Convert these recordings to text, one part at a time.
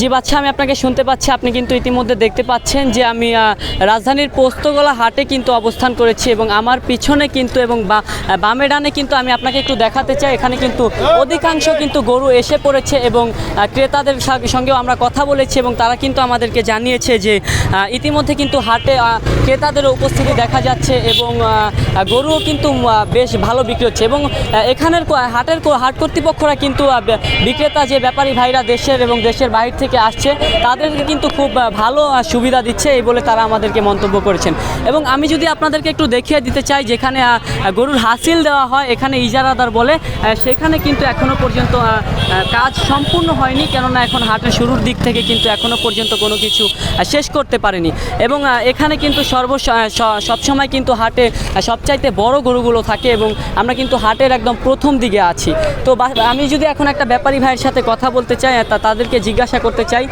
জি বাচ্চা, আমি আপনাকে শুনতে পাচ্ছি। আপনি কিন্তু ইতিমধ্যে দেখতে পাচ্ছেন যে আমি রাজধানীর পোস্তগোলা হাটে কিন্তু অবস্থান করেছি এবং আমার পিছনে কিন্তু এবং বামে ডানে কিন্তু আমি আপনাকে একটু দেখাতে চাই, এখানে কিন্তু অধিকাংশ কিন্তু গরু এসে পড়েছে এবং ক্রেতাদের সঙ্গেও আমরা কথা বলেছি এবং তারা কিন্তু আমাদেরকে জানিয়েছে যে ইতিমধ্যে কিন্তু হাটে ক্রেতাদের উপস্থিতি দেখা যাচ্ছে এবং গরুও কিন্তু বেশ ভালো বিক্রি হচ্ছে এবং এখানের হাট কর্তৃপক্ষরা কিন্তু বিক্রেতা যে ব্যাপারী ভাইরা দেশের এবং দেশের বাইরে থেকে আসছে তাদেরকে কিন্তু খুব ভালো সুবিধা দিচ্ছে এই বলে তারা আমাদেরকে মন্তব্য করেছেন। এবং আমি যদি আপনাদেরকে একটু দেখিয়ে দিতে চাই, যেখানে গরুর হাসিল দেওয়া হয় এখানে ইজারাদার বলে, সেখানে কিন্তু এখনও পর্যন্ত কাজ সম্পূর্ণ হয়নি, কেননা এখন হাটের শুরুর দিক থেকে কিন্তু এখনও পর্যন্ত কোনো কিছু শেষ করতে পারেনি। এবং এখানে কিন্তু সবসময় কিন্তু হাটে সবচাইতে বড় গরুগুলো থাকে এবং আমরা কিন্তু হাটের একদম প্রথম দিকে আছি। তো আমি যদি এখন একটা ব্যাপারী ভাইয়ের সাথে কথা বলতে চাই, তাদেরকে জিজ্ঞাসা করতে চাই,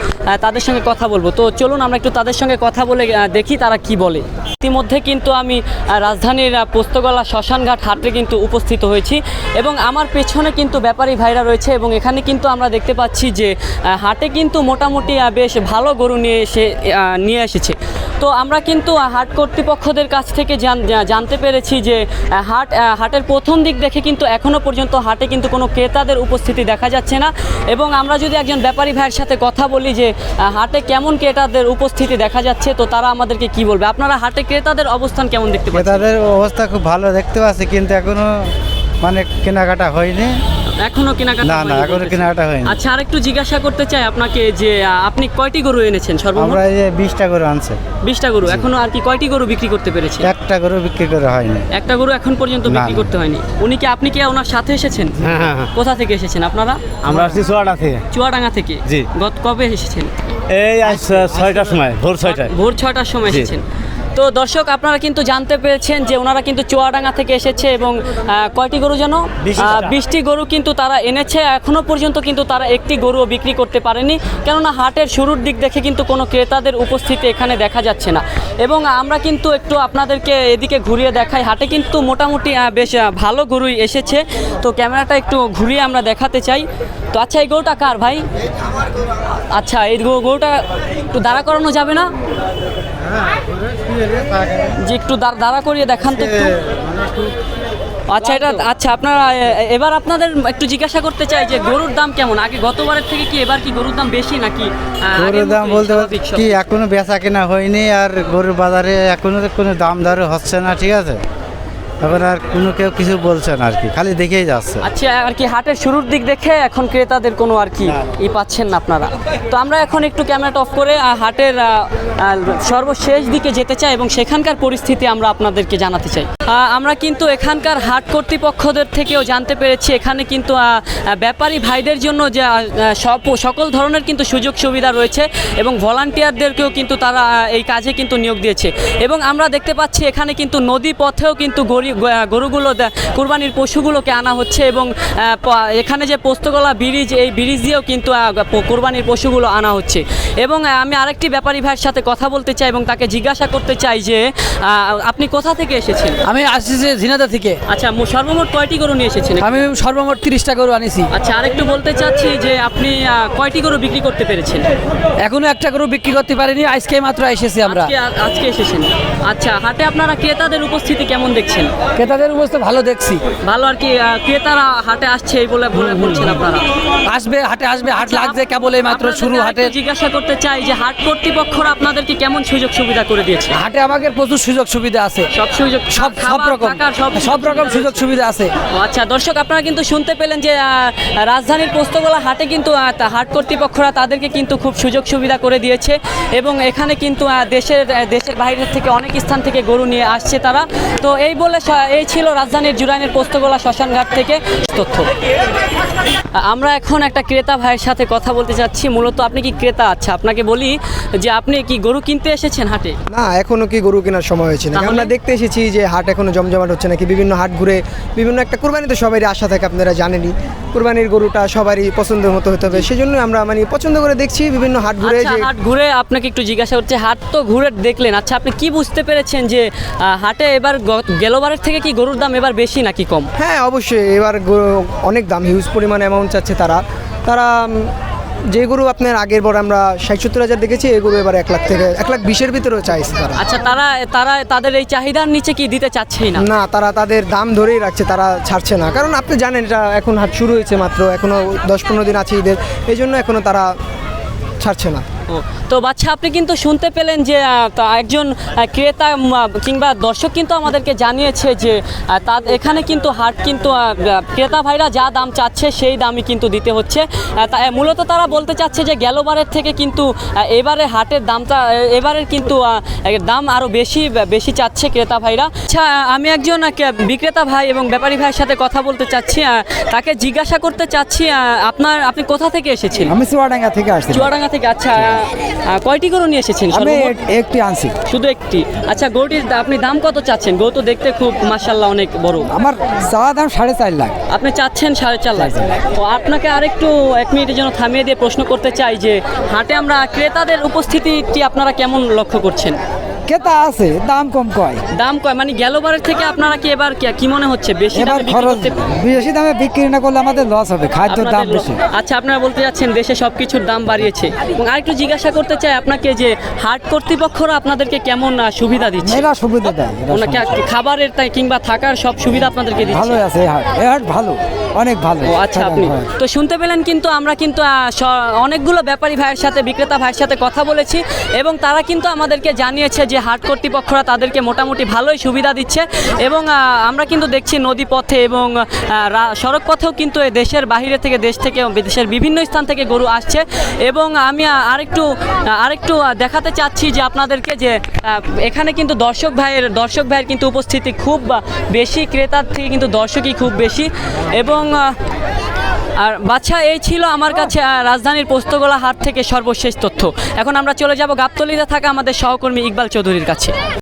তাদের সঙ্গে কথা বলবো। তো চলুন আমরা একটু তাদের সঙ্গে কথা বলে দেখি তারা কি বলে। ইতিমধ্যে কিন্তু আমি রাজধানীর পোস্তগোলা শ্মশানঘাট হাটে কিন্তু উপস্থিত হয়েছি এবং আমার পেছনে কিন্তু ব্যাপারী ভাইরা রয়েছে এবং এখানে কিন্তু আমরা দেখতে পাচ্ছি যে হাটে কিন্তু মোটামুটি বেশ ভালো গরু নিয়ে এসেছে। তো আমরা কিন্তু হাট কর্তৃপক্ষদের কাছ থেকে জানতে পেরেছি যে হাটের প্রথম দিক দেখে কিন্তু এখনও পর্যন্ত হাটে কিন্তু কোনো ক্রেতাদের উপস্থিতি দেখা যাচ্ছে না। এবং আমরা যদি একজন ব্যাপারী ভাইয়ের সাথে কথা বলি যে হাটে কেমন ক্রেতাদের উপস্থিতি দেখা যাচ্ছে, তো তারা আমাদেরকে কি বলবে। আপনারা হাটে ক্রেতাদের অবস্থান কেমন দেখতে পাচ্ছেন? ক্রেতাদের অবস্থা খুব ভালো দেখতে পাচ্ছি, কিন্তু এখনো কেনাকাটা হয়নি। এখনো কেনাকাটা না, এখনো কেনাকাটা হয়নি। আচ্ছা, আরেকটু জিজ্ঞাসা করতে চাই আপনাকে যে আপনি কয়টি গরু এনেছেন সর্বমোট? আমরা এই 20টা গরু আনছে। 20টা গরু। এখনো আর কি কয়টি গরু বিক্রি করতে পেরেছে? একটা গরু বিক্রি করে হয়নি। একটা গরু এখন পর্যন্ত বিক্রি করতে হয়নি। আপনি কি ওনার সাথে এসেছেন? হ্যাঁ। কোথা থেকে এসেছেন আপনারা? আমরা আসছি চুয়াডাঙ্গা থেকে। চুয়াডাঙ্গা থেকে? জি। কবে এসেছেন? এই আজ 6টার সময়, ভোর 6টায়। ভোর 6টার সময় এসেছেন। তো দর্শক, আপনারা কিন্তু জানতে পেরেছেন যে ওনারা কিন্তু চুয়াডাঙ্গা থেকে এসেছে এবং কয়টি গরু যেন 20টি গরু কিন্তু তারা এনেছে। এখনও পর্যন্ত কিন্তু তারা একটি গরুও বিক্রি করতে পারেনি, কেননা হাটের শুরুর দিক দেখে কিন্তু কোনো ক্রেতাদের উপস্থিতি এখানে দেখা যাচ্ছে না। এবং আমরা কিন্তু একটু আপনাদেরকে এদিকে ঘুরিয়ে দেখাই, হাটে কিন্তু মোটামুটি বেশ ভালো গরুই এসেছে। তো ক্যামেরাটা একটু ঘুরিয়ে আমরা দেখাতে চাই। তো আচ্ছা, এই গরুটা কার ভাই? আচ্ছা, এই গরুটা একটু দাঁড়া করানো যাবে না? যে একটু দাঁড়া করিয়ে দেখান তো একটু। আচ্ছা, আপনারা এবার আপনাদের একটু জিজ্ঞাসা করতে চাই যে গরুর দাম কেমন? আগে গতবারের থেকে কি এবার কি গরুর দাম বেশি নাকি? গরুর দাম বলতে কি এখনো বেচা কেনা হয়নি, আর গরুর বাজারে এখনো কোনো দাম দর হচ্ছে না, ঠিক আছে? এখন আর কেউ কিছু বলছে না আর কি, খালি দেখেই যাচ্ছে। আচ্ছা, আর কি হাটের শুরুর দিক দেখে এখন ক্রেতাদের কোনো আর কি পাচ্ছেন না আপনারা? তো আমরা এখন একটু ক্যামেরাটা অফ করে হাটের সর্বশেষ দিকে যেতে চাই এবং সেখানকার পরিস্থিতি আমরা আপনাদেরকে জানাতে চাই। আমরা কিন্তু এখানকার হাট কর্তৃপক্ষদের থেকেও জানতে পেরেছি এখানে কিন্তু ব্যাপারী ভাইদের জন্য যে সকল ধরনের কিন্তু সুযোগ সুবিধা রয়েছে এবং ভলান্টিয়ারদেরকেও কিন্তু তারা এই কাজে কিন্তু নিয়োগ দিয়েছে। এবং আমরা দেখতে পাচ্ছি এখানে কিন্তু নদী পথেও কিন্তু গরুগুলো কুরবানির পশুগুলোকে আনা হচ্ছে এবং এখানে যে পোস্তগোলা ব্রিজ, এই ব্রিজ দিয়েও কিন্তু কুরবানির পশুগুলো আনা হচ্ছে। এবং আমি আরেকটি ব্যাপারী ভাইয়ের সাথে কথা বলতে চাই এবং তাকে জিজ্ঞাসা করতে চাই যে আপনি কোথা থেকে এসেছেন? আমি আসছি যে ঝিনাইদহ থেকে। আচ্ছা, সর্বমোট কয়টি গরু নিয়ে এসেছেন? আমি সর্বমোট 30টা গরু আনিছি। আচ্ছা, আরেকটু বলতে চাচ্ছি যে আপনি কয়টি গরু বিক্রি করতে পেরেছেন? এখনো একটা গরু বিক্রি করতে পারিনি, আজকে মাত্র এসেছি আমরা। আজকে এসেছেন। আচ্ছা, হাটে আপনারা ক্রেতাদের উপস্থিতি কেমন দেখছেন? ক্রেতাদের অবস্থা ভালো দেখছি। ভালো আর কি, ক্রেতারা হাটে আসছে এই বলে বলছেন আপনারা? হাটে আসবে, হাট লাগছে কেবল এই মাত্র শুরু। হাটে জিজ্ঞাসা করতে চাই যে হাট কর্তৃপক্ষরা আপনাদেরকে কেমন সুযোগ সুবিধা করে দিয়েছে? হাটে আমাদের প্রচুর সুযোগ সুবিধা আছে, সব রকম সুযোগ সুবিধা আছে। আচ্ছা দর্শক, আপনারা কিন্তু শুনতে পেলেন যে রাজধানীর পোস্তগোলা হাটে কিন্তু হাট কর্তৃপক্ষরা তাদেরকে কিন্তু খুব সুযোগ সুবিধা করে দিয়েছে এবং এখানে কিন্তু দেশের বাইরের থেকে অনেক স্থান থেকে গরু নিয়ে আসছে তারা। তো এই ছিল রাজধানীর জুরাইনের পোস্তগোলা শ্মশানঘাট থেকে তথ্য। আমরা এখন একটা ক্রেতা ভাইয়ের সাথে কথা বলতে চাচ্ছি। মূলত আপনি কি ক্রেতা? আচ্ছা, আপনাকে বলি যে আপনি কি গরু কিনতে এসেছেন হাটে? না, এখনো কি গরু কেনার সময় হয়েছে না। আমরা দেখতে এসেছি যে হাট এখনো জমজমাট হচ্ছে নাকি, বিভিন্ন হাট ঘুরে বিভিন্ন একটা কুরবানি তো সবারই আশা থাকে, আপনারা জানেনই কুরবানির গরুটা সবারই পছন্দের মতো হতে হবে, সেজন্য আমরা পছন্দ করে দেখছি বিভিন্ন হাট ঘুরে। হাট ঘুরে আপনাকে একটু জিজ্ঞাসা করছে, হাট তো ঘুরে দেখলেন, আচ্ছা আপনি কি বুঝতে পেরেছেন যে হাটে এবার গেলবারের থেকে কি গরুর দাম এবার বেশি নাকি কম? হ্যাঁ, অবশ্যই এবার অনেক দাম, হিউজ পরিমাণ অ্যামাউন্ট চাচ্ছে তারা যে গরু আপনার আগের বার আমরা 60-70 হাজার দেখেছি, এই গরু এবার 1 লাখ থেকে 1,20,000 ভিতরেও চাইছে তারা। আচ্ছা, তারা তাদের এই চাহিদার নিচে কি দিতে চাচ্ছেই না? না, তারা তাদের দাম ধরেই রাখছে, তারা ছাড়ছে না, কারণ আপনি জানেন এটা এখন হাট শুরু হয়েছে মাত্র, এখনো 10-15 দিন আছে ঈদের, এই জন্য এখনো তারা ছাড়ছে না। ও, তো বাচ্চা আপনি কিন্তু শুনতে পেলেন যে তা একজন ক্রেতা কিংবা দর্শক কিন্তু আমাদেরকে জানিয়েছে যে এখানে কিন্তু হাট কিন্তু ক্রেতা ভাইরা যা দাম চাচ্ছে সেই দামই কিন্তু দিতে হচ্ছে। মূলত তারা বলতে চাচ্ছে যে গেলবারের থেকে কিন্তু এবারে হাটের দামটা এবারের কিন্তু দাম আরও বেশি চাচ্ছে ক্রেতা ভাইরা। আচ্ছা, আমি একজন বিক্রেতা ভাই এবং ব্যাপারী ভাইয়ের সাথে কথা বলতে চাচ্ছি, তাকে জিজ্ঞাসা করতে চাচ্ছি আপনি কোথা থেকে এসেছেন? আমি চুয়াডাঙ্গা থেকে আসছি। চুয়াডাঙ্গা থেকে। আচ্ছা, কয়টি গরু নিয়ে এসেছেন? আমি সর্বমোট? একটি আনছি। শুধু একটি? আচ্ছা, গরুটির আপনি দাম কত চাচ্ছেন? গরু তো দেখতে খুব মাশাআল্লাহ অনেক বড়। আমার চাওয়া দাম 4.5 লাখ। আপনি চাচ্ছেন 4.5 লাখ। তো আপনাকে আরেকটু 1 মিনিটের জন্য থামিয়ে দিয়ে প্রশ্ন করতে চাই যে হাটে আমরা ক্রেতাদের উপস্থিতিটি আপনারা কেমন লক্ষ্য করছেন? ক্রেতা আছে, দাম কম কয়। দাম কয় মানে গেলবারের থেকে আপনারা কি এবার কি মনে হচ্ছে বেশি এবার দামে বিক্রি খরচ করতে? বেশি দামে বিক্রি না করলে আমাদের লস হবে, খাদ্যের দাম আপনাদের বেশি। আচ্ছা, আপনারা বলতে যাচ্ছেন দেশে সবকিছুর দাম বাড়িয়েছে। এবং আরেকটু জিজ্ঞাসা করতে চাই আপনাকে যে হাট কর্তৃপক্ষরা আপনাদেরকে কেমন সুবিধা দিচ্ছে? এরা সুবিধা দেয়, এরা ওনাকে সুবিধা। খাবারের কিংবা থাকার সব সুবিধা আপনাদেরকে দিচ্ছে? ভালো আছে, এই হাট ভালো, অনেক ভালো। ও আচ্ছা, আপনি তো শুনতে পেলেন কিন্তু আমরা কিন্তু অনেকগুলো ব্যাপারী ভাইয়ের সাথে বিক্রেতা ভাইয়ের সাথে কথা বলেছি এবং তারা কিন্তু আমাদেরকে জানিয়েছে যে হাট কর্তৃপক্ষরা তাদেরকে মোটামুটি ভালোই সুবিধা দিচ্ছে। এবং আমরা কিন্তু দেখছি নদী পথে এবং সড়ক পথেও কিন্তু দেশের বাইরে থেকে দেশের বিভিন্ন স্থান থেকে গরু আসছে। এবং আমি আরেকটু দেখাতে চাচ্ছি যে আপনাদেরকে যে এখানে কিন্তু দর্শক ভাইয়ের কিন্তু উপস্থিতি খুব বেশি, ক্রেতার থেকে কিন্তু দর্শকই খুব বেশি। এবং আর বাচ্চা, এই ছিল আমার কাছে রাজধানীর পোস্তগোলা হাট থেকে সর্বশেষ তথ্য। এখন আমরা চলে যাব গাবতলীতে থাকা আমাদের সহকর্মী ইকবাল চৌধুরীর কাছে।